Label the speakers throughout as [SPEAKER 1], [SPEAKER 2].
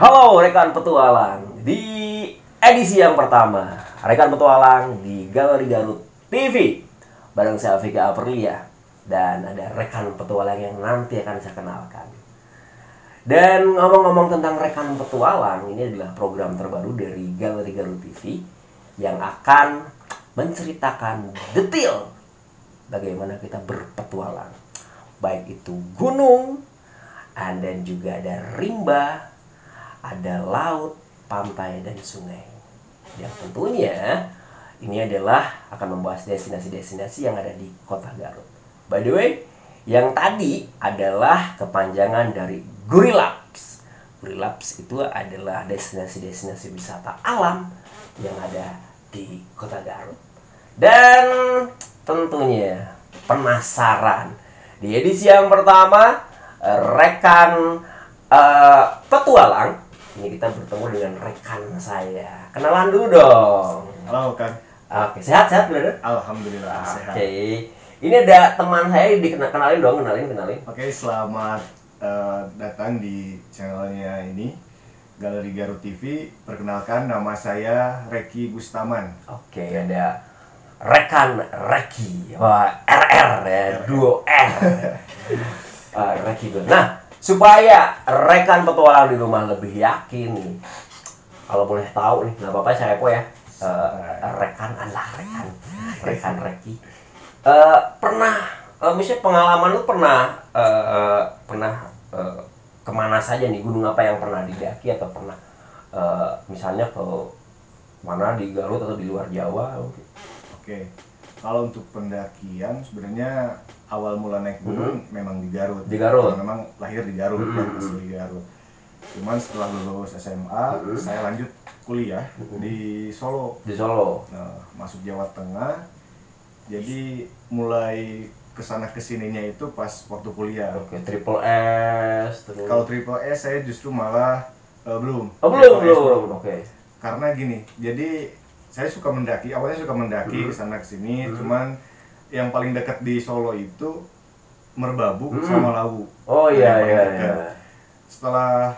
[SPEAKER 1] Halo rekan petualang, di edisi yang pertama rekan petualang di Galeri Garut TV bareng saya Vika Aprilia dan ada rekan petualang yang nanti akan saya kenalkan. Dan ngomong-ngomong tentang rekan petualang, ini adalah program terbaru dari Galeri Garut TV yang akan menceritakan detail bagaimana kita berpetualang, baik itu gunung, dan juga ada rimba, ada laut, pantai, dan sungai. Yang tentunya ini adalah akan membahas destinasi-destinasi yang ada di kota Garut. By the way, yang tadi adalah kepanjangan dari Gurilaps. Gurilaps itu adalah destinasi-destinasi wisata alam yang ada di kota Garut. Dan tentunya penasaran, di edisi yang pertama rekan petualang, ini kita bertemu dengan rekan saya. Kenalan dulu dong.
[SPEAKER 2] Halo Kang.
[SPEAKER 1] Oke, sehat-sehat brother?
[SPEAKER 2] Alhamdulillah sehat.
[SPEAKER 1] Oke. Ini ada teman saya, kenalin dong, kenalin.
[SPEAKER 2] Oke, selamat datang di channelnya ini Galeri Garut TV. Perkenalkan, nama saya Reki Gustaman.
[SPEAKER 1] Oke, ada rekan Reki. Wah, RR ya, duo R. Reki. Nah, supaya rekan petualang di rumah lebih yakin nih, kalau boleh tahu nih, nggak apa-apa saya kepo ya. Rekan Reki. Pernah, misalnya pengalaman lu pernah kemana saja nih, gunung apa yang pernah didaki atau pernah misalnya ke mana di Garut atau di luar Jawa?
[SPEAKER 2] Oke, kalau untuk pendakian sebenarnya awal mula naik gunung memang di Garut.
[SPEAKER 1] Di Garut.
[SPEAKER 2] Memang lahir di Garut, kan asli Garut. Cuman setelah lulus SMA, saya lanjut kuliah di Solo.
[SPEAKER 1] Di Solo.
[SPEAKER 2] Nah, masuk Jawa Tengah. Jadi mulai kesana kesininya itu pas waktu kuliah.
[SPEAKER 1] Oke, triple S.
[SPEAKER 2] Kalau triple S saya justru malah belum.
[SPEAKER 1] Oh, belum. Oke.
[SPEAKER 2] Karena gini, jadi saya suka mendaki. Awalnya suka mendaki kesana kesini. Cuman yang paling dekat di Solo itu Merbabu sama Lawu.
[SPEAKER 1] Oh iya.
[SPEAKER 2] Setelah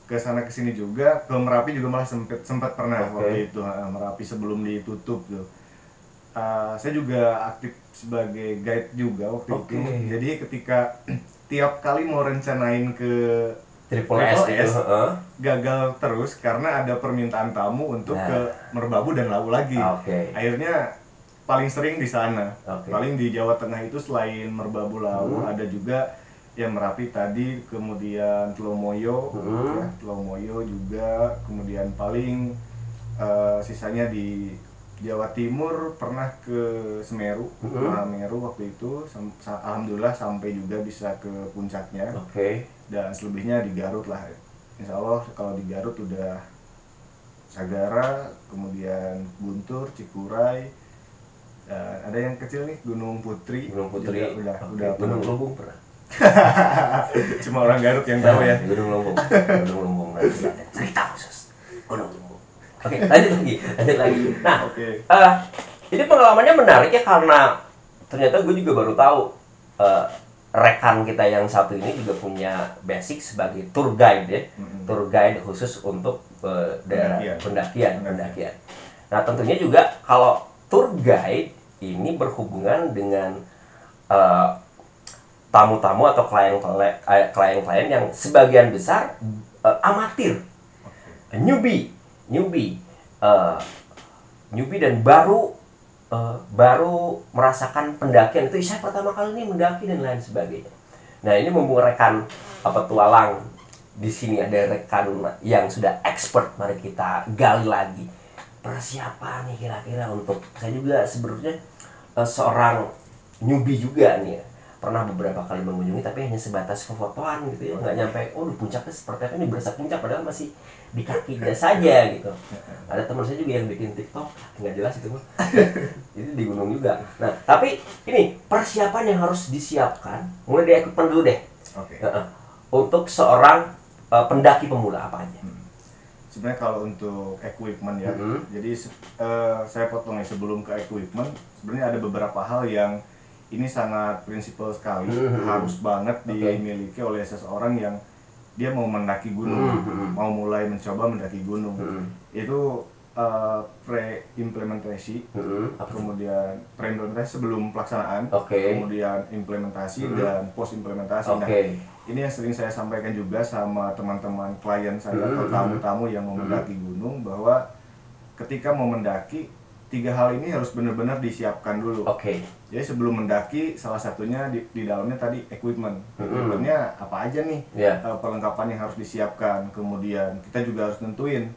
[SPEAKER 2] kesana kesini juga ke Merapi juga malah sempat pernah waktu itu. Merapi sebelum ditutup tuh. Saya juga aktif sebagai guide juga waktu itu. Jadi ketika tiap kali mau rencanain ke
[SPEAKER 1] Triple S,
[SPEAKER 2] gagal terus karena ada permintaan tamu untuk ke Merbabu dan Lawu lagi. Akhirnya paling sering di sana. Paling di Jawa Tengah itu selain Merbabu Lawu ada juga yang Merapi tadi, kemudian Telomoyo, ya, Telomoyo juga, kemudian paling sisanya di Jawa Timur pernah ke Semeru, Mahameru waktu itu, alhamdulillah sampai juga bisa ke puncaknya. Dan selebihnya di Garut lah. Insya Allah kalau di Garut udah Sagara, kemudian Guntur, Cikuray, dan ada yang kecil nih Gunung Putri. Udah
[SPEAKER 1] Gunung Lumbung pernah.
[SPEAKER 2] Cuma orang Garut yang tahu ya.
[SPEAKER 1] Gunung Lumbung nanti ada cerita khusus Gunung Lumbung. Oke, lanjut lagi. Nah, ini pengalamannya menarik ya karena ternyata gue juga baru tahu rekan kita yang satu ini juga punya basic sebagai tour guide ya, tour guide khusus untuk daerah pendakian. Nah, tentunya juga kalau tour guide ini berhubungan dengan tamu-tamu atau klien-klien yang sebagian besar amatir, newbie dan baru merasakan pendakian itu. Saya pertama kali ini mendaki dan lain sebagainya. Nah, ini mumpung rekan petualang di sini ada rekan yang sudah expert, mari kita gali lagi persiapan nih kira-kira untuk saya juga sebenarnya seorang newbie juga nih ya. Pernah beberapa kali mengunjungi tapi hanya sebatas fotoan gitu ya, nggak nyampe puncaknya seperti apa, ini berasa puncak padahal masih di kakinya saja gitu. Ada teman saya juga yang bikin TikTok, nggak jelas itu mah. Itu di gunung juga. Nah, tapi ini persiapan yang harus disiapkan mulai dari equipment dulu deh. Untuk seorang pendaki pemula apa aja?
[SPEAKER 2] Sebenarnya kalau untuk equipment ya, jadi saya potong nih sebelum ke equipment, sebenarnya ada beberapa hal yang ini sangat prinsipal sekali, harus banget dimiliki oleh seseorang yang dia mau mendaki gunung, mau mulai mencoba mendaki gunung. Itu pre-implementasi, kemudian pre-implementasi sebelum pelaksanaan, kemudian implementasi dan post-implementasi. Nah, ini yang sering saya sampaikan juga sama teman-teman klien saya atau tamu-tamu yang mau mendaki gunung, bahwa ketika mau mendaki, 3 hal ini harus benar-benar disiapkan dulu. Jadi sebelum mendaki, salah satunya di dalamnya tadi equipment. Equipmentnya apa aja nih, perlengkapan yang harus disiapkan. Kemudian kita juga harus nentuin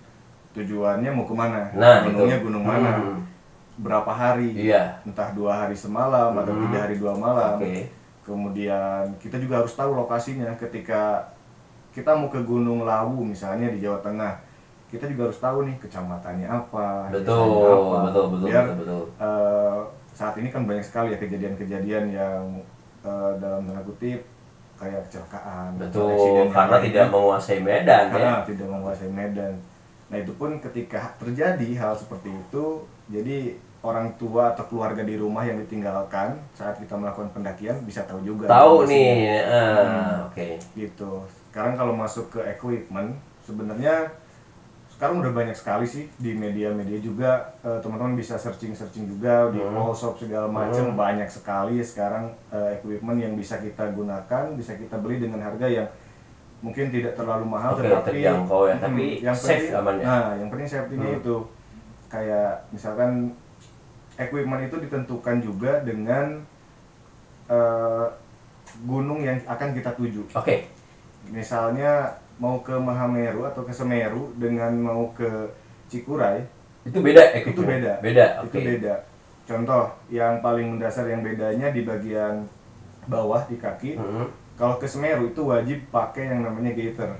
[SPEAKER 2] tujuannya mau kemana, gunungnya gunung mana, berapa hari, entah 2 hari semalam atau 3 hari 2 malam. Kemudian kita juga harus tahu lokasinya. Ketika kita mau ke Gunung Lawu misalnya di Jawa Tengah, kita juga harus tahu nih kecamatannya apa,
[SPEAKER 1] betul.
[SPEAKER 2] Saat ini kan banyak sekali ya kejadian-kejadian yang dalam tanda kutip kayak kecelakaan,
[SPEAKER 1] karena tidak menguasai medan,
[SPEAKER 2] tidak menguasai medan. Nah, itu pun ketika terjadi hal seperti itu, jadi orang tua atau keluarga di rumah yang ditinggalkan saat kita melakukan pendakian bisa tahu juga. Gitu. Sekarang kalau masuk ke equipment, sebenarnya sekarang udah banyak sekali sih di media-media juga, teman-teman bisa searching juga di Wallshop segala macam, banyak sekali sekarang equipment yang bisa kita gunakan, bisa kita beli dengan harga yang mungkin tidak terlalu mahal, tetapi
[SPEAKER 1] terjangkau ya, tapi
[SPEAKER 2] yang
[SPEAKER 1] safe,
[SPEAKER 2] penting,
[SPEAKER 1] aman ya.
[SPEAKER 2] Nah, yang penting safety-nya itu kayak misalkan equipment itu ditentukan juga dengan gunung yang akan kita tuju. Misalnya mau ke Mahameru atau ke Semeru dengan mau ke Cikuray,
[SPEAKER 1] itu beda.
[SPEAKER 2] Itu beda. Contoh yang paling mendasar yang bedanya di bagian bawah di kaki. Kalau ke Semeru itu wajib pakai yang namanya gaiter.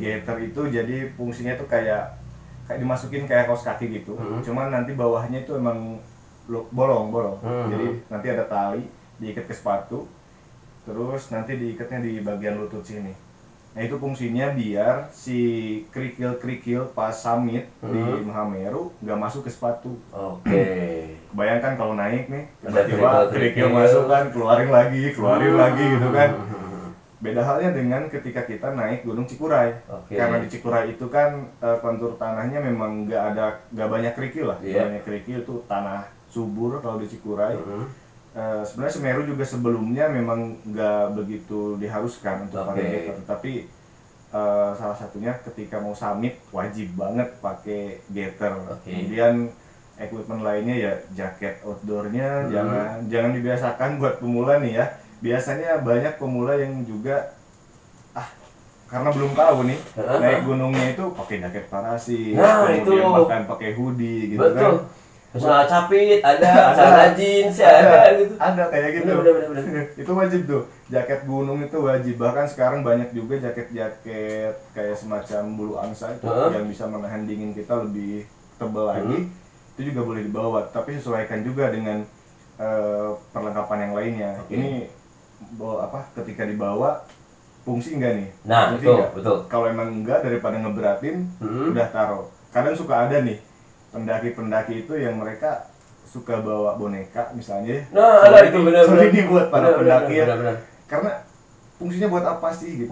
[SPEAKER 2] Gaiter itu jadi fungsinya itu kayak dimasukin kayak kaos kaki gitu. Cuman nanti bawahnya itu emang bolong. Jadi nanti ada tali diikat ke sepatu. Terus nanti diikatnya di bagian lutut sini. Nah, itu fungsinya biar si kerikil-kerikil pas summit di Mahameru nggak masuk ke sepatu. Bayangkan kalau naik nih, tiba-tiba kerikil masuk kan, keluarin lagi gitu kan. Beda halnya dengan ketika kita naik Gunung Cikuray. Karena di Cikuray itu kan kontur tanahnya memang nggak banyak kerikil lah. Banyak kerikil itu tanah subur kalau di Cikuray. Sebenarnya Semeru juga sebelumnya memang nggak begitu diharuskan untuk pakai gaiter, tapi salah satunya ketika mau summit wajib banget pakai gaiter. Kemudian equipment lainnya ya jaket outdoornya jangan dibiasakan buat pemula nih ya. Biasanya banyak pemula yang juga karena belum tahu nih naik gunungnya itu pakai jaket parasit, kemudian bahkan pakai hoodie gitu kan.
[SPEAKER 1] Misalnya capit, ada jeans, ada gitu.
[SPEAKER 2] Ada kayak gitu.
[SPEAKER 1] Bener.
[SPEAKER 2] Itu wajib tuh. Jaket gunung itu wajib. Bahkan sekarang banyak juga jaket-jaket kayak semacam bulu angsa itu yang bisa menahan dingin kita lebih tebal lagi. Itu juga boleh dibawa, tapi sesuaikan juga dengan perlengkapan yang lainnya. Ini ketika dibawa fungsi enggak nih?
[SPEAKER 1] Nah, betul.
[SPEAKER 2] Kalau emang enggak, daripada ngeberatin, udah taruh. Kadang suka ada nih pendaki-pendaki itu yang mereka suka bawa boneka misalnya.
[SPEAKER 1] Ada itu benar.
[SPEAKER 2] Dibuat para pendaki ya. Karena fungsinya buat apa sih gitu.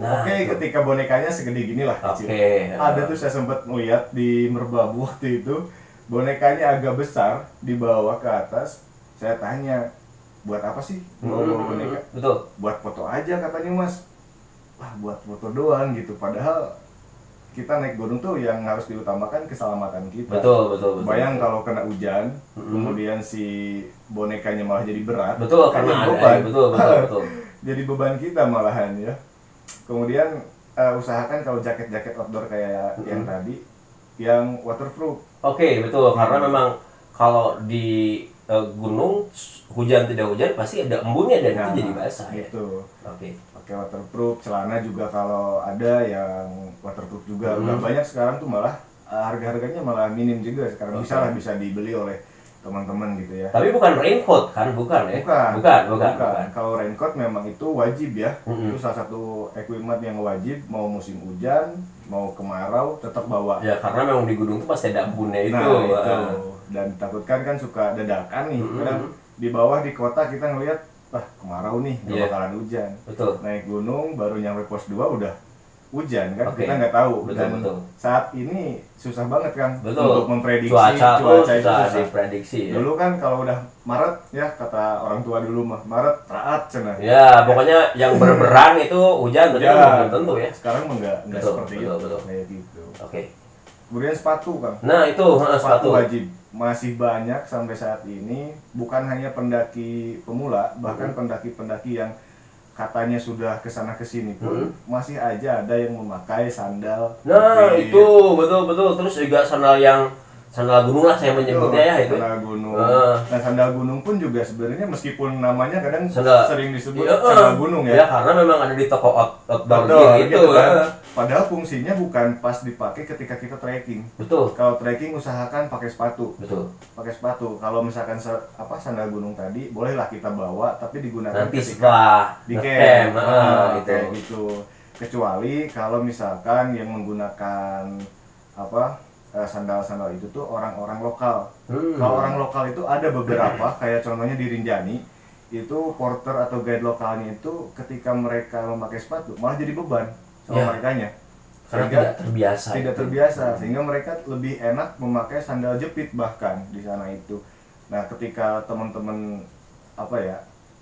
[SPEAKER 2] Ketika bonekanya segede gini lah kecil. Ada tuh saya sempat melihat di Merbabu waktu itu, bonekanya agak besar dibawa ke atas. Saya tanya, buat apa sih bawa boneka? Buat foto aja katanya Mas. Wah, buat foto doang gitu. Padahal kita naik gunung tuh yang harus diutamakan keselamatan kita.
[SPEAKER 1] Betul.
[SPEAKER 2] Bayang kalau kena hujan, kemudian si bonekanya malah jadi berat.
[SPEAKER 1] Karena beban. Betul.
[SPEAKER 2] Jadi beban kita malahan ya. Kemudian usahakan kalau jaket-jaket outdoor kayak yang tadi, yang waterproof.
[SPEAKER 1] Betul. Karena memang kalau di gunung hujan tidak hujan pasti ada embunnya dan itu jadi basah.
[SPEAKER 2] Itu. Pakai waterproof, celana juga kalau ada yang waterproof juga. Udah banyak sekarang tuh malah harga-harganya malah minim juga sekarang. Bisa dibeli oleh teman-teman gitu ya.
[SPEAKER 1] Tapi bukan raincoat kan? Bukan.
[SPEAKER 2] Kalau raincoat memang itu wajib ya. Itu salah satu equipment yang wajib, mau musim hujan, mau kemarau tetap bawa.
[SPEAKER 1] Ya karena memang di gunung tuh pasti ada embunnya itu.
[SPEAKER 2] Dan takutkan kan suka dadakan nih. Kadang di bawah di kota kita ngelihat kemarau nih, gak bakalan hujan.
[SPEAKER 1] Betul.
[SPEAKER 2] Naik gunung baru nyampe pos 2 udah hujan kan, kita nggak tahu. Dan saat ini susah banget kan untuk memprediksi
[SPEAKER 1] cuaca
[SPEAKER 2] itu
[SPEAKER 1] susah
[SPEAKER 2] susah
[SPEAKER 1] diprediksi ya.
[SPEAKER 2] Dulu kan kalau udah Maret ya, kata orang tua dulu mah Maret raat cenah.
[SPEAKER 1] Ya pokoknya yang berberan itu hujan,
[SPEAKER 2] ya,
[SPEAKER 1] belum tentu ya.
[SPEAKER 2] Sekarang enggak seperti itu. Kayak gitu. Kemudian sepatu kan.
[SPEAKER 1] Nah itu sepatu
[SPEAKER 2] wajib. Masih banyak sampai saat ini, bukan hanya pendaki pemula, bahkan pendaki-pendaki yang katanya sudah kesana kesini pun masih aja ada yang memakai sandal.
[SPEAKER 1] Nah itu betul. Terus juga sandal gunung lah saya menyebutnya ya itu.
[SPEAKER 2] Sandal gunung. Nah sandal gunung pun juga sebenarnya meskipun namanya kadang sering disebut sandal gunung ya.
[SPEAKER 1] Ya karena memang ada di toko outdoor gitu
[SPEAKER 2] kan. Padahal fungsinya bukan pas dipakai ketika kita trekking.
[SPEAKER 1] Betul.
[SPEAKER 2] Kalau trekking usahakan pakai sepatu.
[SPEAKER 1] Betul.
[SPEAKER 2] Pakai sepatu. Kalau misalkan sandal gunung tadi bolehlah kita bawa, tapi digunakan
[SPEAKER 1] nanti setelah
[SPEAKER 2] di camp.
[SPEAKER 1] Kayak
[SPEAKER 2] gitu. Kecuali kalau misalkan yang menggunakan sandal-sandal itu tuh orang-orang lokal. Kalau orang lokal itu ada beberapa, kayak contohnya di Rinjani, itu porter atau guide lokalnya itu ketika mereka memakai sepatu malah jadi beban sama merekanya.
[SPEAKER 1] Karena tidak
[SPEAKER 2] terbiasa. Sehingga mereka lebih enak memakai sandal jepit bahkan di sana itu. Nah, ketika teman-teman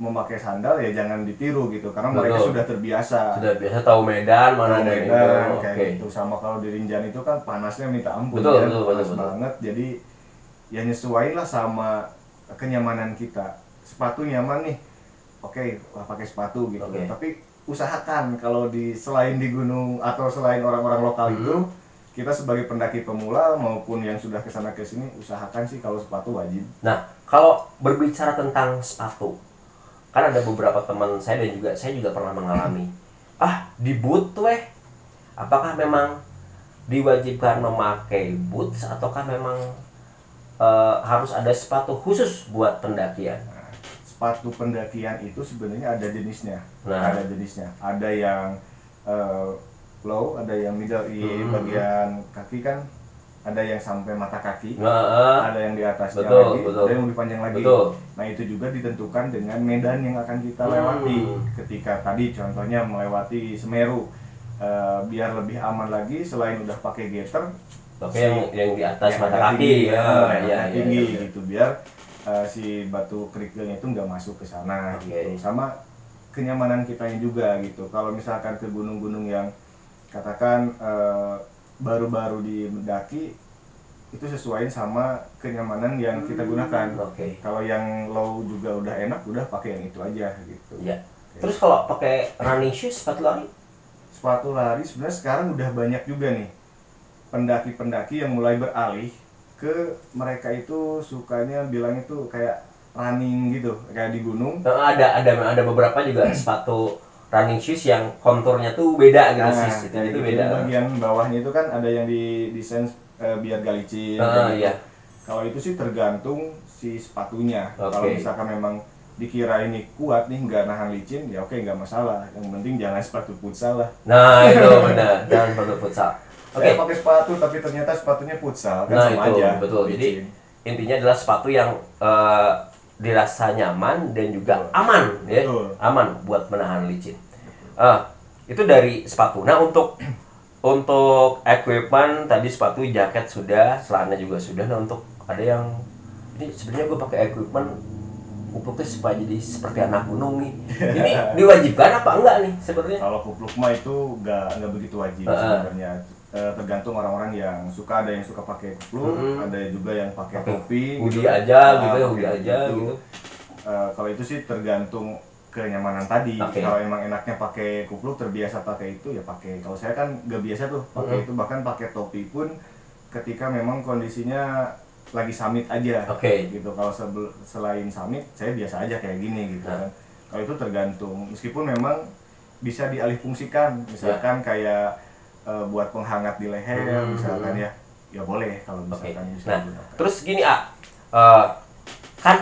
[SPEAKER 2] memakai sandal ya jangan ditiru gitu, karena mereka sudah terbiasa.
[SPEAKER 1] Sudah biasa tahu medan mana ada itu.
[SPEAKER 2] Kayak gitu. Sama kalau di Rinjani itu kan panasnya minta ampun,
[SPEAKER 1] panas
[SPEAKER 2] banget. Jadi ya nyesuailah sama kenyamanan kita. Sepatu nyaman nih, pakai sepatu gitu. Tapi usahakan kalau selain di gunung atau selain orang-orang lokal itu, kita sebagai pendaki pemula maupun yang sudah kesana kesini, usahakan sih kalau sepatu wajib.
[SPEAKER 1] Nah, kalau berbicara tentang sepatu, kan ada beberapa teman saya dan juga saya pernah mengalami di boot apakah memang diwajibkan memakai boots ataukah memang harus ada sepatu khusus buat pendakian?
[SPEAKER 2] Sepatu pendakian itu sebenarnya ada jenisnya. Ada yang low, ada yang middle di bagian kaki kan, ada yang sampai mata kaki, ada yang di atasnya lagi, ada yang lebih panjang lagi. Nah itu juga ditentukan dengan medan yang akan kita lewati. Ketika tadi contohnya melewati Semeru, biar lebih aman lagi, selain udah pakai gaiter,
[SPEAKER 1] yang di atas mata kaki,
[SPEAKER 2] tinggi gitu, biar si batu kerikilnya itu nggak masuk ke sana gitu. Sama kenyamanan kitanya juga gitu. Kalau misalkan ke gunung-gunung yang katakan baru-baru didaki, itu sesuaiin sama kenyamanan yang kita gunakan. Kalau yang low juga udah enak, udah pakai yang itu aja gitu.
[SPEAKER 1] Terus kalau pakai running shoes, sepatu lari
[SPEAKER 2] sebenarnya sekarang udah banyak juga nih pendaki-pendaki yang mulai beralih ke mereka itu sukanya bilang itu kayak running gitu, kayak di gunung.
[SPEAKER 1] Ada beberapa juga sepatu running shoes yang konturnya tuh beda gitu sih. Itu beda.
[SPEAKER 2] Bagian bawahnya itu kan ada yang didesain biar gak licin. Kalau itu sih tergantung si sepatunya. Kalau misalkan memang dikira ini kuat nih, nggak nahan licin, ya nggak masalah. Yang penting jangan sepatu futsal lah.
[SPEAKER 1] Nah itu benar, jangan sepatu futsal.
[SPEAKER 2] Saya pakai sepatu tapi ternyata sepatunya futsal kan, sama aja.
[SPEAKER 1] Betul. Jadi intinya adalah sepatu yang dirasa nyaman dan juga aman, ya. Aman buat menahan licin. Itu dari sepatu. Nah, untuk equipment tadi sepatu, jaket sudah, celana juga sudah. Nah, untuk ada yang ini sebenarnya gue pakai equipment kupluknya supaya jadi seperti anak gunung nih. Ini diwajibkan apa enggak nih sebenarnya?
[SPEAKER 2] Kalau kupluk mah itu nggak begitu wajib sebenarnya. Tergantung orang-orang yang suka, ada yang suka pakai kupluk, ada juga yang pakai topi,
[SPEAKER 1] hoodie aja gitu.
[SPEAKER 2] Kalau itu sih tergantung kenyamanan tadi. Kalau emang enaknya pakai kupluk, terbiasa pakai itu ya pakai. Kalau saya kan nggak biasa tuh pakai itu, bahkan pakai topi pun ketika memang kondisinya lagi summit aja. Gitu. Kalau selain summit saya biasa aja kayak gini gitu kan. Kalau itu tergantung, meskipun memang bisa dialihfungsikan, misalkan kayak buat penghangat di leher misalkan ya boleh kalau misalkan bisa.
[SPEAKER 1] Nah, terus gini kan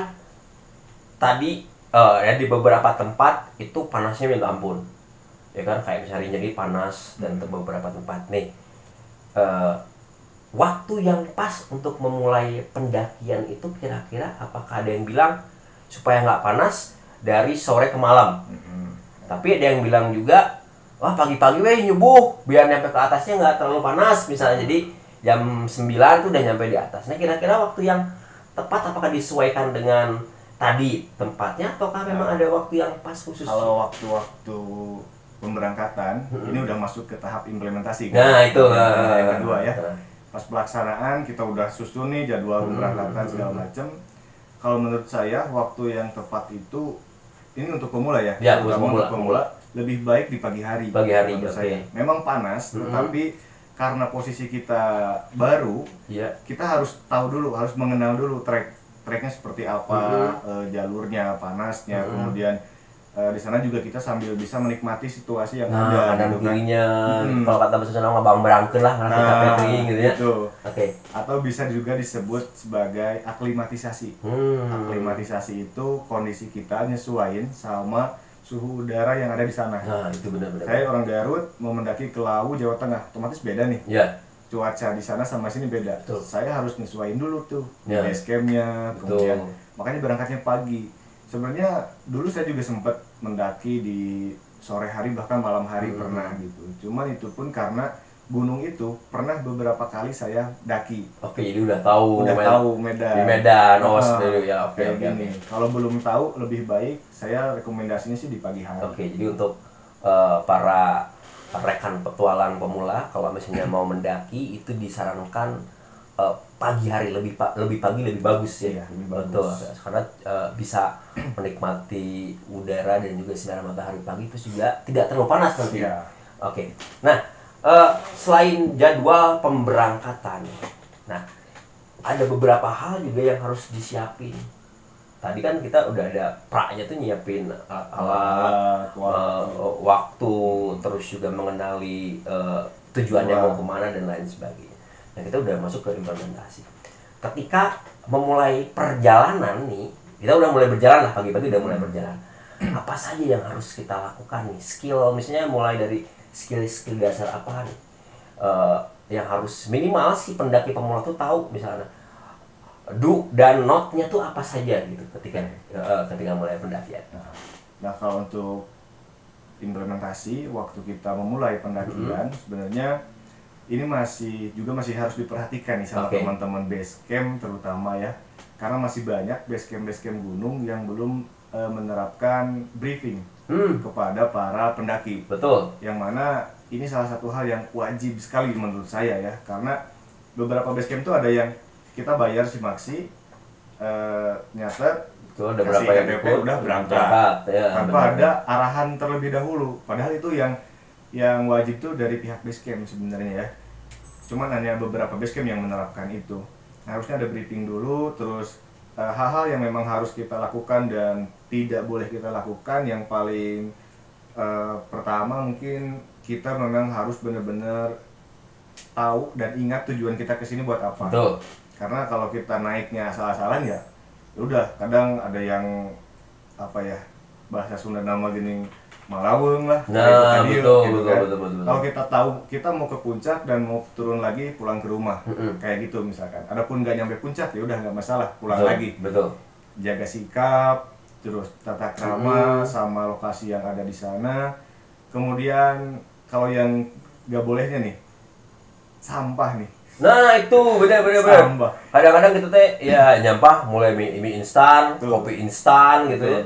[SPEAKER 1] tadi di beberapa tempat itu panasnya minta ampun, ya kan, kayak misalnya jadi panas dan beberapa tempat nih waktu yang pas untuk memulai pendakian itu kira-kira apakah ada yang bilang supaya nggak panas dari sore ke malam, tapi ada yang bilang juga wah pagi-pagi weh nyubuh biar nyampe ke atasnya nggak terlalu panas misalnya. Jadi jam 9 tuh udah nyampe di atas. Nah kira-kira waktu yang tepat apakah disesuaikan dengan tadi tempatnya ataukah memang ada waktu yang pas khusus?
[SPEAKER 2] Kalau waktu-waktu pemberangkatan ini udah masuk ke tahap implementasi kan?
[SPEAKER 1] Nah itu
[SPEAKER 2] yang kedua ya. Pas pelaksanaan kita udah susun nih jadwal pemberangkatan segala macam. Kalau menurut saya waktu yang tepat itu ini untuk pemula ya,
[SPEAKER 1] untuk
[SPEAKER 2] pemula lebih baik di pagi hari.
[SPEAKER 1] Pagi hari
[SPEAKER 2] menurut saya. Memang panas, tetapi karena posisi kita baru, kita harus tahu dulu, harus mengenal dulu treknya seperti apa, jalurnya, panasnya, kemudian di sana juga kita sambil bisa menikmati situasi yang ada.
[SPEAKER 1] Kanan kirinya, kalau kata bahasa Sunda bang berangkeun lah, ngerti KPI gitu ya.
[SPEAKER 2] Oke. Atau bisa juga disebut sebagai aklimatisasi. Aklimatisasi itu kondisi kita nyesuaiin sama suhu udara yang ada di sana.
[SPEAKER 1] Nah, itu benar-benar.
[SPEAKER 2] Saya orang Garut mau mendaki ke Lawu, Jawa Tengah, otomatis beda nih.
[SPEAKER 1] Iya.
[SPEAKER 2] Cuaca di sana sama sini beda.
[SPEAKER 1] Betul.
[SPEAKER 2] Saya harus nyesuaiin dulu tuh base campnya, kemudian makanya berangkatnya pagi. Sebenarnya dulu saya juga sempat mendaki di sore hari bahkan malam hari pernah gitu. Cuman itu pun karena gunung itu pernah beberapa kali saya daki.
[SPEAKER 1] Oke, jadi udah tahu
[SPEAKER 2] Medan.
[SPEAKER 1] Di Medan, dulu ya. Oke.
[SPEAKER 2] Kalau belum tahu lebih baik saya rekomendasinya sih di pagi hari.
[SPEAKER 1] Oke, jadi untuk para rekan petualang pemula kalau misalnya mau mendaki itu disarankan pagi hari lebih pagi lebih bagus ya. Betul. Karena bisa menikmati udara dan juga sinar matahari pagi itu juga tidak terlalu panas nanti.
[SPEAKER 2] Ya.
[SPEAKER 1] Oke. Nah, selain jadwal pemberangkatan, nah ada beberapa hal juga yang harus disiapin. Tadi kan kita udah ada praknya tuh nyiapin alat, waktu, terus juga mengenali tujuannya mau kemana dan lain sebagainya. Nah kita udah masuk ke implementasi. Ketika memulai perjalanan nih, kita udah mulai berjalan lah, pagi-pagi udah mulai berjalan. Apa saja yang harus kita lakukan nih? Skill, misalnya mulai dari skill dasar apa nih? Yang harus minimal sih pendaki pemula tuh tahu misalnya do dan not-nya tuh apa saja gitu ketika mulai pendakian.
[SPEAKER 2] Nah kalau untuk implementasi waktu kita memulai pendakian sebenarnya ini masih harus diperhatikan nih sama teman-teman base camp terutama ya, karena masih banyak base camp gunung yang belum menerapkan briefing kepada para pendaki.
[SPEAKER 1] Betul.
[SPEAKER 2] Yang mana ini salah satu hal yang wajib sekali menurut saya ya, karena beberapa base camp itu ada yang kita bayar simaksi, nyatet, kasih KTP udah berangkat tanpa ada arahan terlebih dahulu. Padahal itu yang wajib tuh dari pihak base camp sebenarnya ya. Cuman hanya beberapa base camp yang menerapkan itu. Harusnya ada briefing dulu, terus hal-hal yang memang harus kita lakukan dan tidak boleh kita lakukan. Yang paling pertama mungkin kita memang harus benar-benar tahu dan ingat tujuan kita kesini buat apa.
[SPEAKER 1] Betul.
[SPEAKER 2] Karena kalau kita naiknya asal-asalan ya udah kadang ada yang apa ya, bahasa Sunda nama gini malaweng lah.
[SPEAKER 1] Nah, betul.
[SPEAKER 2] Kalau kita tahu kita mau ke puncak dan mau turun lagi pulang ke rumah, kayak gitu misalkan. Adapun nggak nyampe puncak ya udah nggak masalah, pulang lagi.
[SPEAKER 1] Betul.
[SPEAKER 2] Jaga sikap, terus tata krama sama lokasi yang ada di sana. Kemudian kalau yang nggak bolehnya nih, sampah nih.
[SPEAKER 1] Nah itu benar. Kadang-kadang kita teh ya nyampah mulai mie instan, kopi instan gitu ya.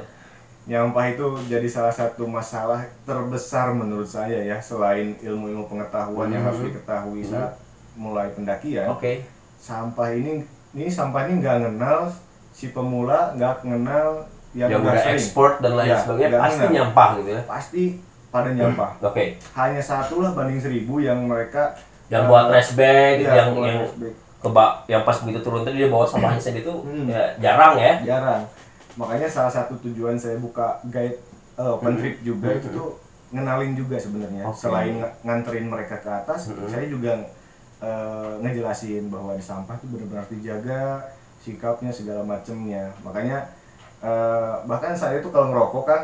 [SPEAKER 2] Nyampah itu jadi salah satu masalah terbesar menurut saya ya, selain ilmu pengetahuan yang harus diketahui saat mulai pendakian. Sampah ini nggak kenal si pemula, nggak kenal yang
[SPEAKER 1] udah ekspor dan lain sebagainya, pasti nyampah gitu ya.
[SPEAKER 2] Pasti pada nyampah. Hanya satu lah banding 1000 yang mereka
[SPEAKER 1] yang buat trash bag, yang pas begitu turun tadi dia bawa sampahnya sendiri itu ya, jarang.
[SPEAKER 2] Makanya salah satu tujuan saya buka guide open trip juga itu tuh ngenalin juga sebenarnya. Selain nganterin mereka ke atas, saya juga ngejelasin bahwa di sampah itu benar-benar dijaga sikapnya segala macemnya. Makanya bahkan saya tuh kalau ngerokok kan,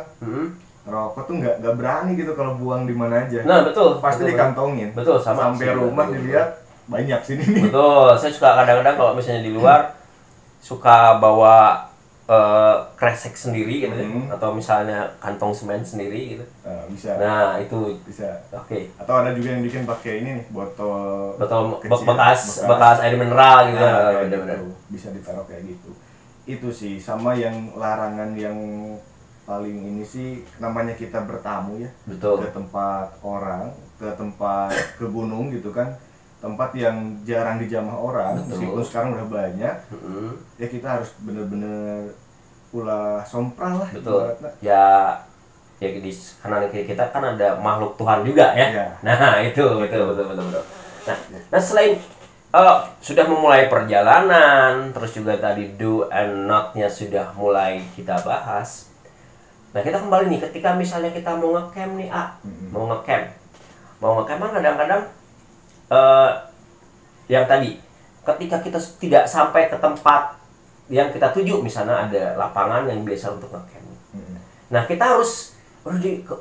[SPEAKER 2] ngerokok tuh nggak berani gitu kalau buang di mana aja.
[SPEAKER 1] Nah betul.
[SPEAKER 2] Pasti dikantongin.
[SPEAKER 1] Betul, sama.
[SPEAKER 2] Sampai rumah dilihat banyak sini nih.
[SPEAKER 1] Betul. Saya suka kadang-kadang kalau misalnya di luar suka bawa kresek sendiri gitu atau misalnya kantong semen sendiri gitu.
[SPEAKER 2] Bisa.
[SPEAKER 1] Nah itu
[SPEAKER 2] bisa.
[SPEAKER 1] Oke.
[SPEAKER 2] Atau ada juga yang bikin pakai ini nih, botol
[SPEAKER 1] kecil, bekas air mineral gitu.
[SPEAKER 2] Benar-benar bisa ditaruh kayak gitu. Itu sih sama yang larangan yang paling ini sih, namanya kita bertamu ya.
[SPEAKER 1] Betul.
[SPEAKER 2] Ke tempat orang, ke gunung gitu kan, tempat yang jarang dijamah orang. Betul. Meskipun sekarang udah banyak, ya kita harus bener-bener ulah sompral lah.
[SPEAKER 1] Betul. Ya karena kita kan ada makhluk Tuhan juga ya. Nah itu betul. Nah selain sudah memulai perjalanan, terus juga tadi do and not-nya sudah mulai kita bahas. Nah kita kembali nih, ketika misalnya kita mau ngecamp nih, mau ngecamp kan kadang-kadang yang tadi ketika kita tidak sampai ke tempat yang kita tuju, misalnya ada lapangan yang biasa untuk ngecamp. Nah kita harus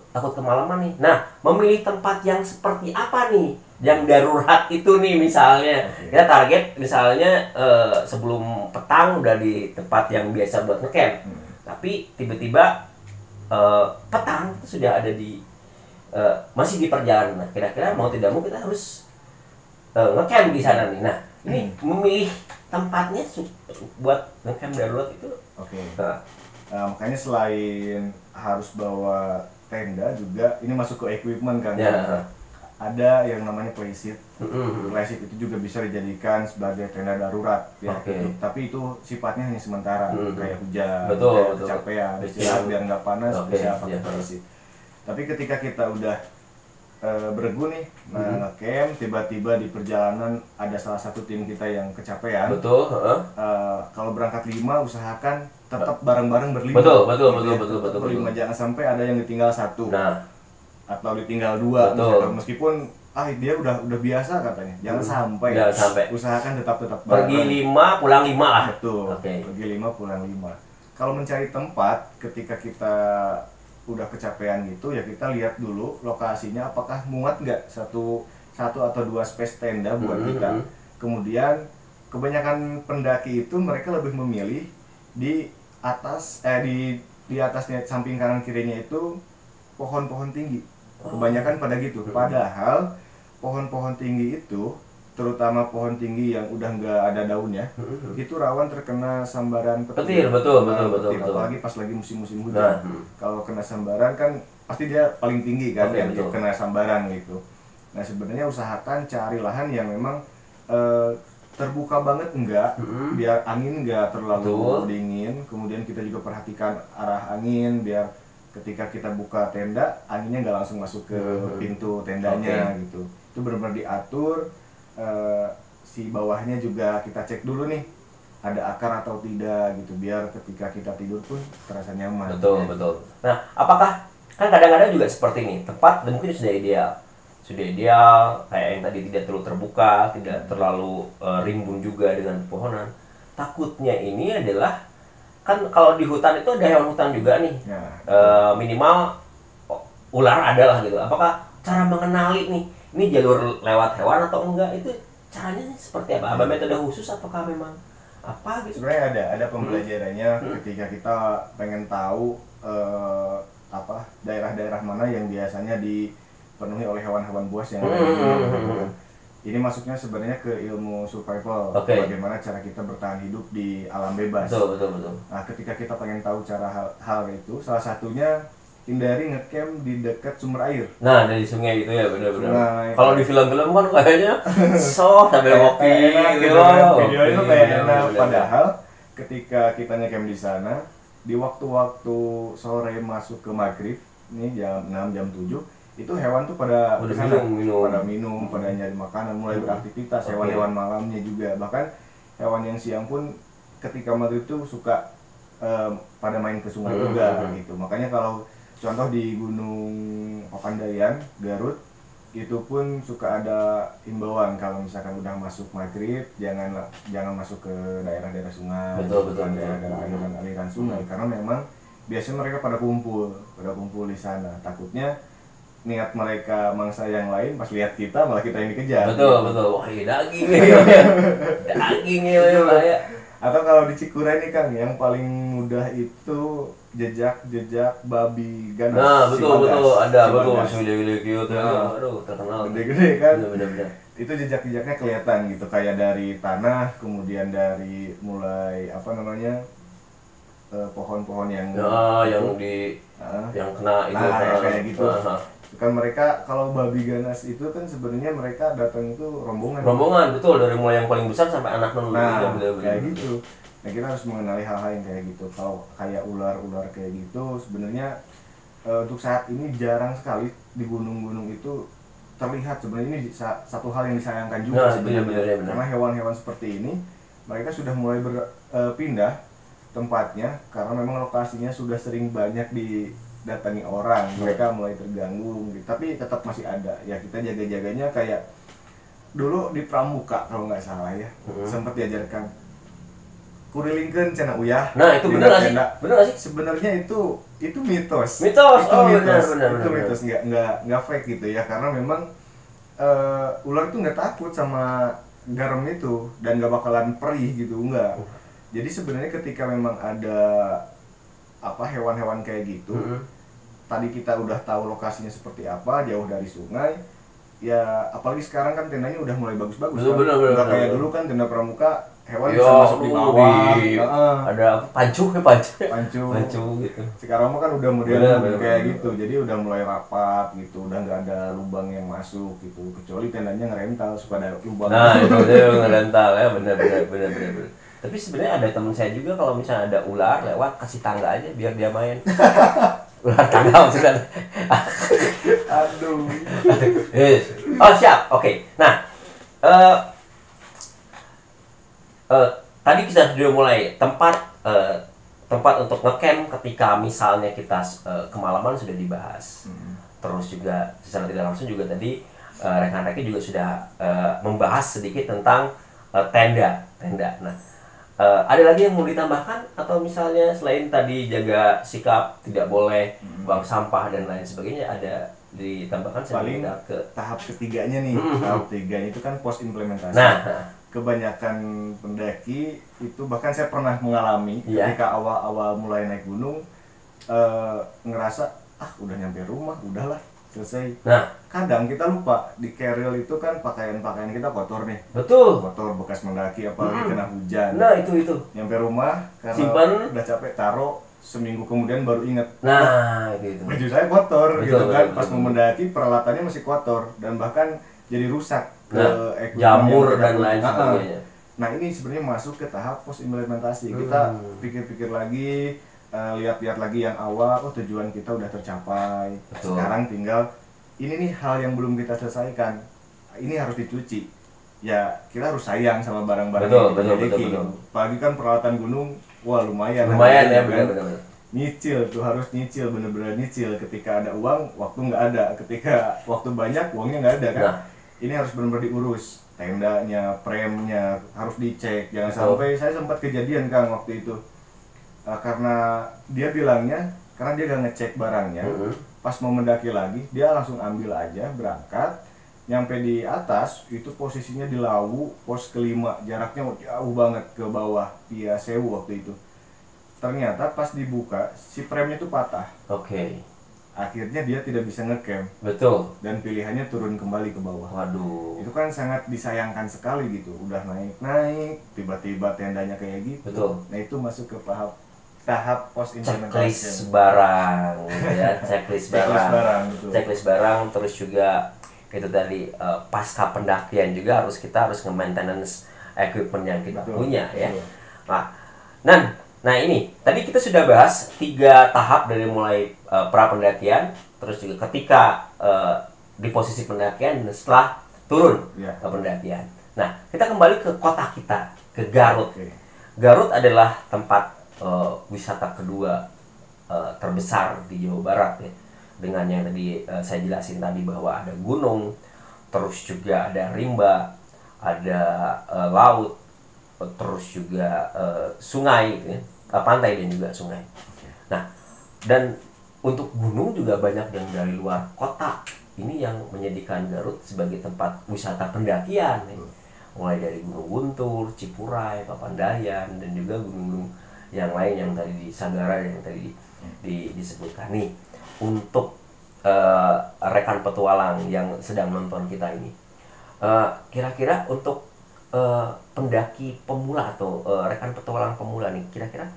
[SPEAKER 1] takut kemalaman nih. Nah memilih tempat yang seperti apa nih, yang darurat itu nih misalnya. Kita target misalnya sebelum petang udah di tempat yang biasa buat ngecamp. Tapi tiba-tiba petang sudah ada di masih di perjalanan. Nah, kira-kira mau tidak mau kita harus ngecamp di sana nih. Nah, ini memilih tempatnya buat ngecamp darurat itu.
[SPEAKER 2] Makanya selain harus bawa tenda juga, ini masuk ke equipment kan. Ada yang namanya playseat. Playseat itu juga bisa dijadikan sebagai tenda darurat ya. Tapi itu sifatnya hanya sementara, kayak hujan, kayak kecapean, istirahat biar nggak panas, bisa pakai playseat. Tapi ketika kita udah beregu nih, ngecamp, tiba-tiba di perjalanan ada salah satu tim kita yang kecapean. Kalau berangkat 5, usahakan tetap bareng-bareng berlima.
[SPEAKER 1] Betul.
[SPEAKER 2] Berlima, jangan sampai ada yang ditinggal 1. Atau ditinggal 2, meskipun dia udah biasa katanya, jangan sampai. Usahakan tetap bareng.
[SPEAKER 1] Pergi 5 pulang 5 lah.
[SPEAKER 2] Betul. Pergi 5 pulang 5. Kalau mencari tempat ketika kita udah kecapean gitu ya, kita lihat dulu lokasinya apakah muat nggak satu atau 2 space tenda buat kita. Kemudian kebanyakan pendaki itu mereka lebih memilih di atas di atasnya, samping kanan kirinya itu pohon-pohon tinggi. Kebanyakan pada gitu. Padahal pohon-pohon tinggi itu, terutama pohon tinggi yang udah nggak ada daunnya, itu rawan terkena sambaran petir. Betul. Apalagi pas lagi musim-musim hujan. Kalau kena sambaran kan pasti dia paling tinggi kan, yang kena sambaran gitu. Nah sebenarnya usahakan cari lahan yang memang terbuka banget enggak, biar angin enggak terlalu dingin. Kemudian kita juga perhatikan arah angin, biar ketika kita buka tenda, anginnya nggak langsung masuk ke pintu tendanya gitu. Itu benar-benar diatur. Si bawahnya juga kita cek dulu nih, ada akar atau tidak gitu, biar ketika kita tidur pun terasa nyaman.
[SPEAKER 1] Betul. Nah, apakah kan kadang-kadang juga seperti ini, tempat mungkin sudah ideal kayak yang tadi, tidak terlalu terbuka, tidak terlalu rimbun juga dengan pepohonan. Takutnya ini adalah kan kalau di hutan itu ada hewan hutan juga nih, minimal ular adalah gitu. Apakah cara mengenali nih ini jalur lewat hewan atau enggak, itu caranya seperti apa? Ada metode khusus apakah memang apa gitu?
[SPEAKER 2] Sebenarnya ada pembelajarannya. Ketika kita pengen tahu daerah-daerah mana yang biasanya dipenuhi oleh hewan-hewan buas yang ada di gunung. Ini masuknya sebenarnya ke ilmu survival, bagaimana cara kita bertahan hidup di alam bebas.
[SPEAKER 1] Betul.
[SPEAKER 2] Nah, ketika kita pengen tahu cara hal itu, salah satunya hindari ngecamp di dekat sumber air.
[SPEAKER 1] Nah, dari sungai itu ya, benar-benar. Kalau di film-film kan kayaknya sambil ngopi gitu.
[SPEAKER 2] Video itu kayak enak. Padahal ketika kita ngecamp di sana, di waktu-waktu sore masuk ke maghrib, nih jam 6, jam 7, itu hewan tuh pada minum, pada nyari makanan, mulai beraktivitas. Hewan-hewan malamnya juga, bahkan hewan yang siang pun ketika maghrib tuh suka pada main ke sungai juga gitu. Makanya kalau contoh di Gunung Papandayan, Garut, itu pun suka ada himbauan kalau misalkan udah masuk maghrib, jangan masuk ke daerah-daerah sungai, daerah-daerah aliran sungai, karena memang biasanya mereka pada kumpul di sana. Takutnya niat mereka mangsa yang lain, pas lihat kita malah kita yang dikejar.
[SPEAKER 1] Betul. Wah, daging ya.
[SPEAKER 2] Atau kalau di Cikure ini Kang, yang paling udah itu jejak babi ganas.
[SPEAKER 1] Nah, betul ada betul gede-gede gitu ya. Aduh, terkenal.
[SPEAKER 2] Gede-gede kan?
[SPEAKER 1] Bener-bener.
[SPEAKER 2] Itu jejak-jejaknya kelihatan gitu, kayak dari tanah, kemudian dari mulai apa namanya? Pohon-pohon yang
[SPEAKER 1] yang kena itu
[SPEAKER 2] kayak gitu. Kan mereka kalau babi ganas itu kan sebenarnya mereka datang itu rombongan
[SPEAKER 1] betul, dari mulai yang paling besar sampai anak nol.
[SPEAKER 2] Kayak gitu. Nah, kita harus mengenali hal-hal yang kayak gitu. Kalau kayak ular kayak gitu sebenarnya untuk saat ini jarang sekali di gunung-gunung itu terlihat. Sebenarnya ini satu hal yang disayangkan juga sebenarnya. Karena hewan-hewan seperti ini mereka sudah mulai berpindah tempatnya karena memang lokasinya sudah sering banyak didatangi orang. Mereka mulai terganggu gitu. Tapi tetap masih ada. Ya kita jaga-jaganya kayak dulu di Pramuka kalau nggak salah ya. Sempat diajarkan kurilingkeun cenah uyah.
[SPEAKER 1] Nah, itu benar sih? Benar sih?
[SPEAKER 2] Sebenarnya itu mitos.
[SPEAKER 1] Mitos.
[SPEAKER 2] Itu mitos, enggak fake gitu ya. Karena memang ular itu nggak takut sama garam itu dan nggak bakalan perih gitu, enggak. Jadi sebenarnya ketika memang ada hewan-hewan kayak gitu, tadi kita udah tahu lokasinya seperti apa, jauh dari sungai. Ya apalagi sekarang kan tendanya udah mulai bagus-bagus. Nggak kayak dulu kan tenda Pramuka hewan bisa masuk di bawah.
[SPEAKER 1] Ada pancu gitu.
[SPEAKER 2] Sekarang kan udah modern kayak gitu. Jadi udah mulai rapat gitu, udah nggak ada lubang yang masuk gitu. Kecuali tendanya ngerental supaya ada lubang.
[SPEAKER 1] Nah, itu dia ngerental ya, benar. Tapi sebenarnya ada teman saya juga kalau misalnya ada ular lewat kasih tangga aja biar dia main. Ular tangga maksudnya.
[SPEAKER 2] Aduh.
[SPEAKER 1] Oh, siap. Oke. Nah, tadi kita sudah mulai tempat untuk ngecamp ketika misalnya kita kemalaman sudah dibahas. Terus juga secara tidak langsung juga tadi rekan-rekan juga sudah membahas sedikit tentang tenda. Nah, ada lagi yang mau ditambahkan atau misalnya selain tadi jaga sikap tidak boleh buang sampah dan lain sebagainya, ada ditambahkan
[SPEAKER 2] paling ke tahap ketiganya nih. Tahap ketiganya itu kan post implementasi.
[SPEAKER 1] Nah,
[SPEAKER 2] kebanyakan pendaki itu bahkan saya pernah mengalami ketika awal-awal mulai naik gunung ngerasa udah nyampe rumah, udahlah selesai.
[SPEAKER 1] Nah,
[SPEAKER 2] kadang kita lupa di carrier itu kan pakaian kita kotor nih.
[SPEAKER 1] Betul.
[SPEAKER 2] Kotor bekas mendaki apalagi kena hujan.
[SPEAKER 1] Nah, itu.
[SPEAKER 2] Nyampe rumah karena
[SPEAKER 1] simpan,
[SPEAKER 2] udah capek taruh, seminggu kemudian baru inget.
[SPEAKER 1] Nah, itu.
[SPEAKER 2] Baju saya kotor gitu kan. Pas mau mendaki peralatannya masih kotor dan bahkan jadi rusak.
[SPEAKER 1] Jamur dan lain sebagainya.
[SPEAKER 2] Nah, ini sebenarnya masuk ke tahap post implementasi. Kita pikir-pikir lagi, lihat-lihat lagi yang awal, tujuan kita udah tercapai. Betul. Sekarang tinggal ini nih hal yang belum kita selesaikan. Ini harus dicuci. Ya, kita harus sayang sama barang-barang yang kita miliki. Apalagi kan peralatan gunung, wah lumayan
[SPEAKER 1] ya, benar.
[SPEAKER 2] Nyicil tuh, harus nyicil, bener-bener nyicil. Ketika ada uang, waktu nggak ada. Ketika waktu banyak, uangnya nggak ada kan. Nah, ini harus benar-benar diurus, tendanya, premnya harus dicek. Jangan sampai, saya sempat kejadian Kang waktu itu karena dia bilangnya karena dia gak ngecek barangnya. Pas mau mendaki lagi dia langsung ambil aja, berangkat, nyampe di atas itu posisinya di Lawu pos kelima, jaraknya jauh banget ke bawah via Sewu waktu itu. Ternyata pas dibuka si premnya itu patah. Akhirnya dia tidak bisa ngecamp.
[SPEAKER 1] Betul.
[SPEAKER 2] Dan pilihannya turun kembali ke bawah.
[SPEAKER 1] Waduh.
[SPEAKER 2] Itu kan sangat disayangkan sekali gitu. Udah naik, tiba-tiba tendanya kayak gitu.
[SPEAKER 1] Betul.
[SPEAKER 2] Nah, itu masuk ke tahap post implementation.
[SPEAKER 1] Checklist barang, ya. Checklist barang. Checklist barang. Terus juga itu tadi pasca pendakian juga kita harus nge-maintenance equipment yang kita punya ya. Nah ini tadi kita sudah bahas 3 tahap dari mulai pra pendakian, terus juga ketika di posisi pendakian dan setelah turun ke pendakian. Nah, kita kembali ke kota kita, ke Garut. Garut adalah tempat wisata kedua terbesar di Jawa Barat ya. Dengan yang tadi saya jelasin tadi bahwa ada gunung, terus juga ada rimba, ada laut, terus juga sungai gitu ya. Pantai dan juga sungai. Nah, dan untuk gunung juga banyak yang dari luar kota. Ini yang menjadikan Garut sebagai tempat wisata pendakian. Mulai dari Gunung Guntur, Cipurai, Papandayan, dan juga gunung-gunung yang lain yang tadi di Sagara yang tadi disebutkan nih. Untuk rekan petualang yang sedang nonton kita ini, kira-kira untuk pendaki pemula atau rekan petualang pemula nih, kira-kira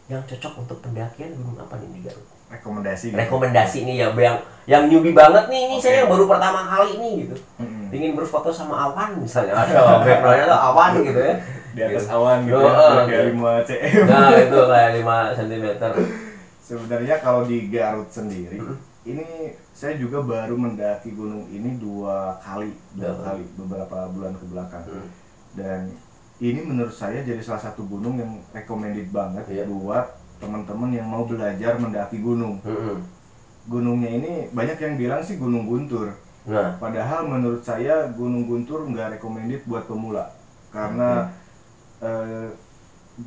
[SPEAKER 1] yang cocok untuk pendakian gunung apa nih di Garut? Rekomendasi nih ya, yang newbie banget nih, ini saya yang baru pertama kali nih gitu. Ingin berfoto sama awan misalnya, ada backgroundnya tuh awan gitu ya.
[SPEAKER 2] Di atas awan gitu ya, kayak 5 cm.
[SPEAKER 1] Nah itu kayak 5 cm.
[SPEAKER 2] Sebenarnya kalau di Garut sendiri, ini saya juga baru mendaki gunung ini dua kali beberapa bulan ke belakang. Dan ini menurut saya jadi salah satu gunung yang recommended banget buat teman-teman yang mau belajar mendaki gunung. Gunungnya ini banyak yang bilang sih Gunung Guntur. Padahal menurut saya Gunung Guntur nggak recommended buat pemula karena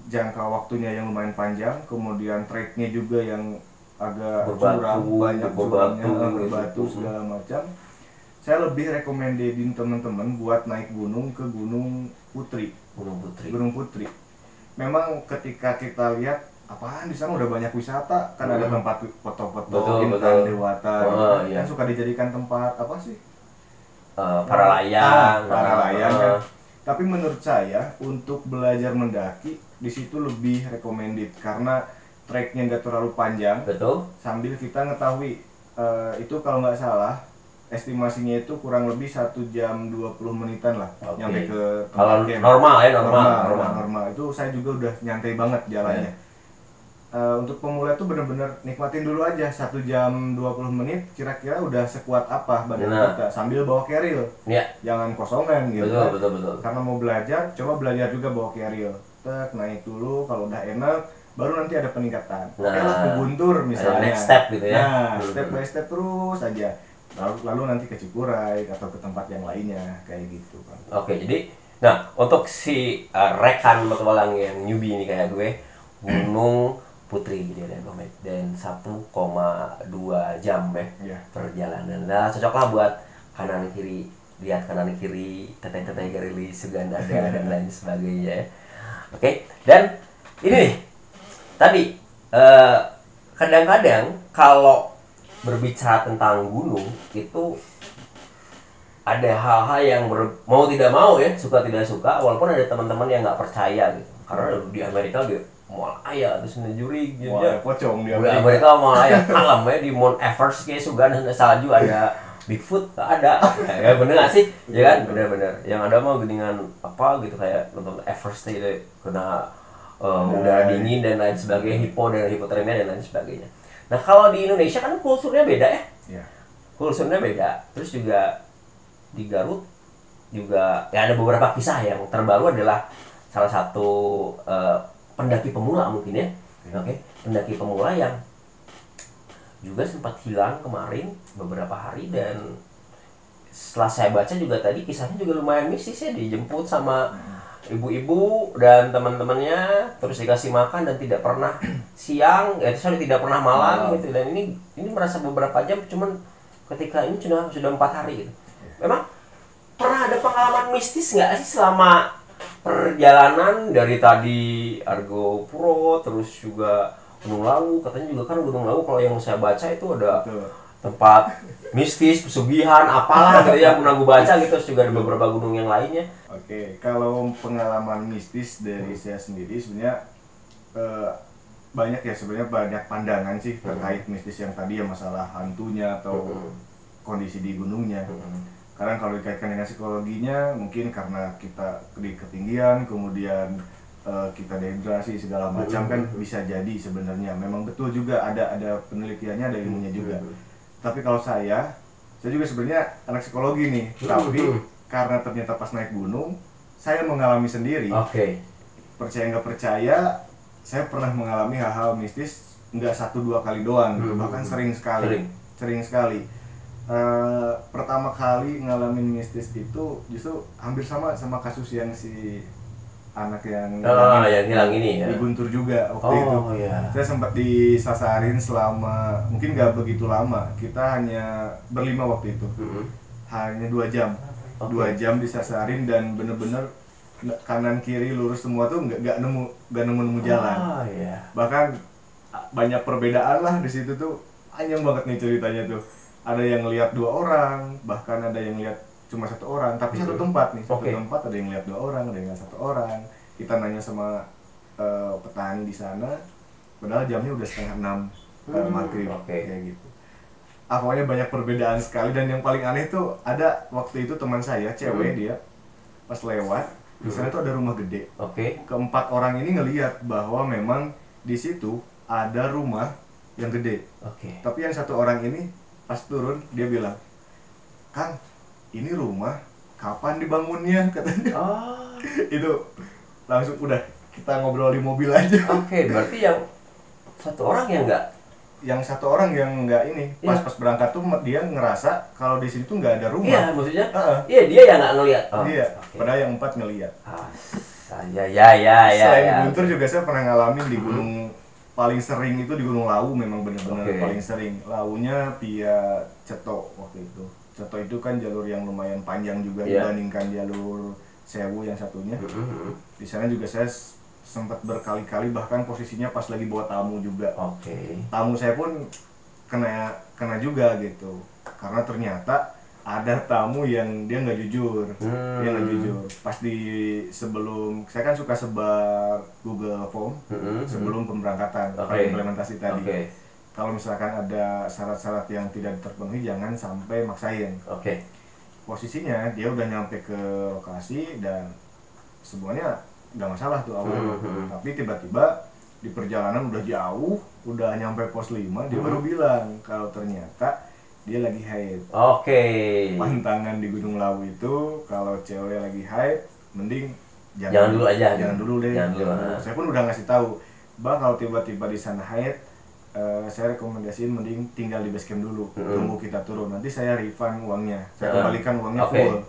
[SPEAKER 2] jangka waktunya yang lumayan panjang, kemudian treknya juga yang agak curam, banyak curamnya, berbatu segala macam. Saya lebih rekomendedin teman-teman buat naik gunung ke Gunung Putri. Gunung Putri. Memang ketika kita lihat apaan di sana udah banyak wisata, kan ada tempat foto-foto Intan Dewata, kan suka dijadikan tempat apa sih?
[SPEAKER 1] Para layang.
[SPEAKER 2] Kan. Tapi menurut saya untuk belajar mendaki di situ lebih recommended karena treknya nggak terlalu panjang.
[SPEAKER 1] Betul.
[SPEAKER 2] Sambil kita ngetahui itu kalau nggak salah estimasinya itu kurang lebih 1 jam 20 menitan lah nyampe ke
[SPEAKER 1] tempat camp. Normal
[SPEAKER 2] itu saya juga udah nyantai banget jalannya. Untuk pemula itu bener-bener nikmatin dulu aja 1 jam 20 menit kira-kira udah sekuat apa badan kita sambil bawa carrier. Jangan kosongan gitu.
[SPEAKER 1] Betul.
[SPEAKER 2] Karena mau belajar, coba belajar juga bawa carrier. Naik dulu, kalau udah enak baru nanti ada peningkatan. Ke Guntur misalnya.
[SPEAKER 1] Next step gitu ya.
[SPEAKER 2] Step by step terus aja. Lalu nanti ke Cikuray atau ke tempat yang lainnya kayak gitu kan.
[SPEAKER 1] Oke, jadi untuk si rekan petualang yang newbie ini kayak gue, Gunung Putri gitu ya, dan 1,2 jam perjalanan. Nah, cocoklah buat kanan kiri, lihat kanan kiri, teteh-teteh Garili, Sugandada dan lain sebagainya ya. Oke, dan ini nih, tadi kadang-kadang kalau berbicara tentang gunung itu ada hal-hal yang mau tidak mau ya, suka tidak suka, walaupun ada teman-teman yang nggak percaya gitu, karena di Amerika gitu Mual Aya terus Nejuri gitu ya,
[SPEAKER 2] pocong di
[SPEAKER 1] Amerika Mual Aya alam ya, di Mount Everest kayak Sugan salju ada Bigfoot ada ya, bener nggak sih ya kan, bener-bener yang ada mah geningan apa gitu kayak nonton Everest itu kena udara dingin dan lain sebagainya, hipotermia dan lain sebagainya. Nah kalau di Indonesia kan kulturnya beda ya, kulturnya beda. Terus juga di Garut juga ya ada beberapa kisah. Yang terbaru adalah salah satu pendaki pemula mungkin ya, pendaki pemula yang juga sempat hilang kemarin beberapa hari, dan setelah saya baca juga tadi kisahnya juga lumayan mistis ya, dijemput sama ibu-ibu dan teman-temannya, terus dikasih makan dan tidak pernah siang, tidak pernah malam gitu. Dan ini merasa beberapa jam, cuman ketika ini sudah 4 hari gitu. Memang pernah ada pengalaman mistis nggak sih selama perjalanan dari tadi Argo Puro terus juga Gunung Lawu? Katanya juga kan Gunung Lawu kalau yang saya baca itu ada tempat mistis, pesugihan, apalah gitu yang pernah gue baca gitu. Terus juga ada beberapa gunung yang lainnya.
[SPEAKER 2] Oke, kalau pengalaman mistis dari saya sendiri sebenarnya banyak ya, sebenarnya banyak pandangan sih terkait mistis yang tadi ya, masalah hantunya atau kondisi di gunungnya. Karena kalau dikaitkan dengan psikologinya mungkin karena kita di ketinggian, kemudian kita dehidrasi segala macam kan bisa jadi sebenarnya. Memang betul juga ada penelitiannya, ada ilmunya juga. Tapi kalau saya juga sebenarnya anak psikologi nih, tapi karena ternyata pas naik gunung, saya mengalami sendiri. Percaya nggak percaya, saya pernah mengalami hal-hal mistis nggak 1-2 kali doang, bahkan sering sekali. Pertama kali ngalamin mistis itu justru hampir sama kasus yang si anak yang
[SPEAKER 1] hilang ini ya,
[SPEAKER 2] di Guntur juga waktu itu. Saya sempat disasarin selama mungkin nggak begitu lama, kita hanya berlima waktu itu, hanya 2 jam. 2 jam disasarin dan bener-bener kanan kiri lurus semua tuh nggak nemu jalan. Bahkan banyak perbedaan lah di situ tuh, panjang banget nih ceritanya tuh. Ada yang lihat 2 orang, bahkan ada yang lihat cuma 1 orang, tapi satu tempat nih, satu tempat ada yang lihat 2 orang, ada yang lihat 1 orang. Kita nanya sama petani di sana, padahal jamnya udah 5:30 maghrib, kayak gitu. Pokoknya banyak perbedaan sekali, dan yang paling aneh tuh ada waktu itu teman saya cewek, dia pas lewat di sana tuh ada rumah gede. Keempat orang ini ngelihat bahwa memang di situ ada rumah yang gede. Tapi yang 1 orang ini pas turun dia bilang, "Kang, ini rumah kapan dibangunnya?" katanya. Itu langsung udah kita ngobrol di mobil aja.
[SPEAKER 1] Berarti yang 1 orang yang enggak,
[SPEAKER 2] yang 1 orang yang enggak ini pas berangkat tuh dia ngerasa kalau di situ nggak ada rumah.
[SPEAKER 1] Iya, maksudnya dia yang nggak ngelihat.
[SPEAKER 2] Iya, padahal yang 4 ngelihat.
[SPEAKER 1] Selain
[SPEAKER 2] Guntur juga saya pernah ngalamin di gunung, paling sering itu di Gunung Lawu, memang benar-benar paling sering. Launya via Ceto waktu itu. Ceto itu kan jalur yang lumayan panjang juga dibandingkan jalur Sewu yang satunya. Di sana juga saya sempat berkali-kali, bahkan posisinya pas lagi bawa tamu juga. Tamu saya pun kena juga gitu, karena ternyata ada tamu yang dia nggak jujur. Dia nggak jujur. Pas sebelum, saya kan suka sebar Google Form sebelum pemberangkatan, implementasi tadi. Kalau misalkan ada syarat-syarat yang tidak terpenuhi, jangan sampai maksain. Posisinya dia udah nyampe ke lokasi dan semuanya nggak masalah tuh awalnya. Tapi tiba-tiba di perjalanan udah jauh, udah nyampe pos 5, dia baru bilang kalau ternyata dia lagi haid. Pantangan di Gunung Lawu itu kalau cewek lagi haid, mending jangan dulu aja. Jangan dulu deh. Saya pun udah ngasih tahu, "Bang, kalau tiba-tiba di sana haid, saya rekomendasiin mending tinggal di base camp dulu, tunggu kita turun. Nanti saya refund uangnya, saya kembalikan uangnya full."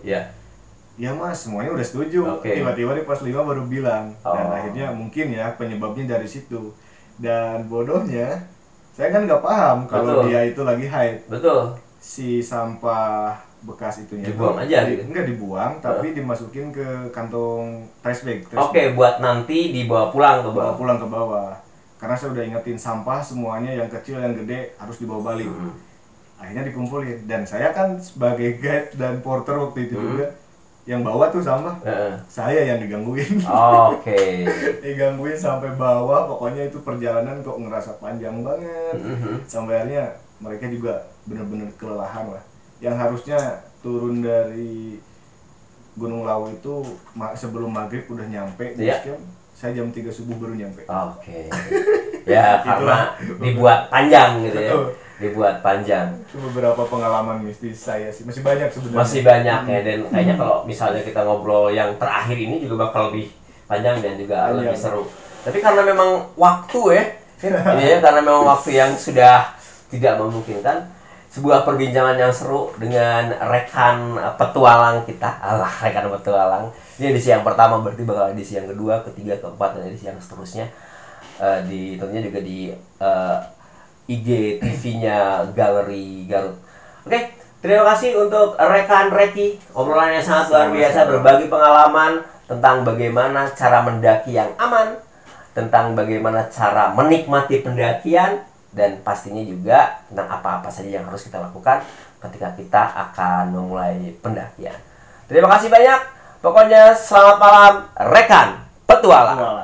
[SPEAKER 2] Ya Mas, semuanya udah setuju. Tiba-tiba di pos 5 baru bilang. Dan akhirnya mungkin ya penyebabnya dari situ. Dan bodohnya, saya kan nggak paham kalau dia itu lagi haid. Si sampah bekas itunya
[SPEAKER 1] dibuang aja gitu?
[SPEAKER 2] Enggak dibuang, tapi dimasukin ke kantong trash bag.
[SPEAKER 1] Buat nanti dibawa pulang
[SPEAKER 2] ke bawah. Karena saya udah ingetin, sampah semuanya yang kecil yang gede harus dibawa balik. Akhirnya dikumpulin. Dan saya kan sebagai guide dan porter waktu itu juga, yang bawa tuh sampah, saya yang digangguin. Digangguin sampai bawah. Pokoknya itu perjalanan kok ngerasa panjang banget. Sampai akhirnya mereka juga benar-benar kelelahan lah. Yang harusnya turun dari Gunung Lawu itu sebelum maghrib udah nyampe di camp. Saya jam 3 subuh baru nyampe.
[SPEAKER 1] Ya karena dibuat panjang gitu ya. Dibuat panjang.
[SPEAKER 2] Itu beberapa pengalaman mistis saya sih. Masih banyak sebenarnya.
[SPEAKER 1] Masih banyak ya, dan kayaknya kalau misalnya kita ngobrol yang terakhir ini juga bakal lebih panjang dan juga lebih seru. Tapi karena memang waktu karena memang waktu yang sudah tidak memungkinkan, sebuah perbincangan yang seru dengan rekan petualang kita. Rekan petualang. Ini edisi yang pertama, berarti bakal edisi yang kedua, ketiga, keempat, dan edisi yang seterusnya. Tentunya juga di IG TV-nya Galeri Garut. Terima kasih untuk rekan Reki. Obrolannya sangat luar biasa, berbagi pengalaman tentang bagaimana cara mendaki yang aman, tentang bagaimana cara menikmati pendakian, dan pastinya juga tentang apa-apa saja yang harus kita lakukan ketika kita akan memulai pendakian. Terima kasih banyak. Pokoknya selamat malam rekan petualang.